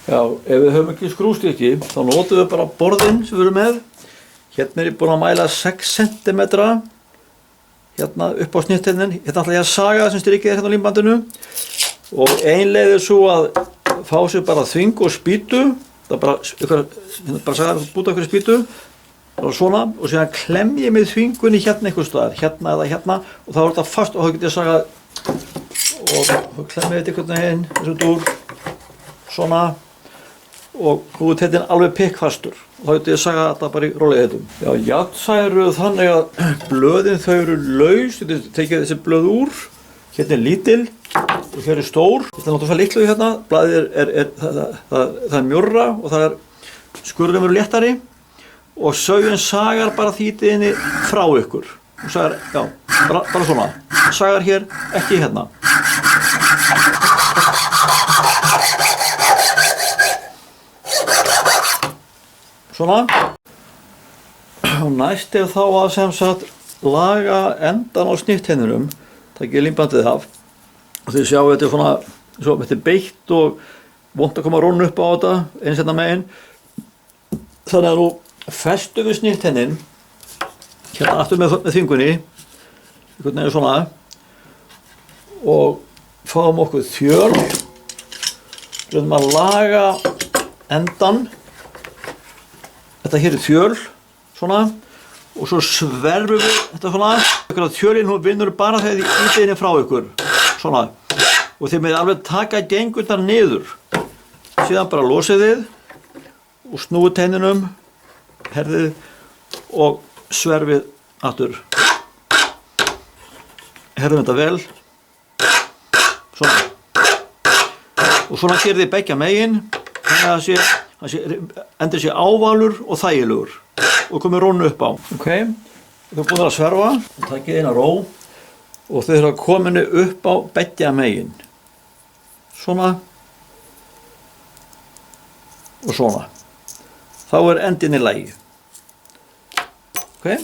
Já, ef við höfum ekki skrústykki þá notum við bara borðin sem við erum með. Hérna ég búinn að mæla 6 cm hérna upp á snittheiðnin. Hérna ætla ég að saga þessum strikið hérna á límbandinu og ein leið svo að fá sér bara þving og spýtu. Það er bara saga búta ykkur spýtu bara svona og síðan klemm ég með þvingunni hérna einhvers staðar, hérna eða hérna og þá er þetta fast og þá get ég sagað og þá klemm ég þetta einhvern veginn þessu dúr svona og nú er þetta alveg pikkfastur og þá get ég sagað þetta bara í rólegheitum. Já, járnsagar eru þannig að blöðin þau eru laus, þetta tekið þessi blöð úr, hérna er lítil og hér er stór, þetta er náttúrulega litlu hérna, blaðið það er mjórra og það er skurðum eru léttari og saugin sagar bara þýtiðinni frá ykkur og sagar, já, bara svona sagar hér, ekki hérna svona og næst er þá að sem sagt laga endan á snittheiðnunum, takk ég límbandið af og þið sjáu þetta er svona svo, þetta er beitt og vont að koma rónn upp á þetta eins hérna megin þannig að nú festum við snittheiðnin hérna aftur með þvingunni einhvern veginn svona og fáum okkur þjöl reynum að laga endan þetta hér er þjöl svona og svo sverfum við þetta svona þjölin hún vinnur bara þegar þið ítið henni frá ykkur svona og þið með alveg taka gengurnar niður síðan bara losið þið og snúið teininum herðið og sverfið aftur herðum þetta vel svona og svona gerði þið beggja megin þannig að það endur sé ávalur og þægilegur og komið rónu upp á ok, þið erum búin að sverfa og takið eina ró og þau eru kominni upp á beggja megin svona og svona þá er endin í lagi ok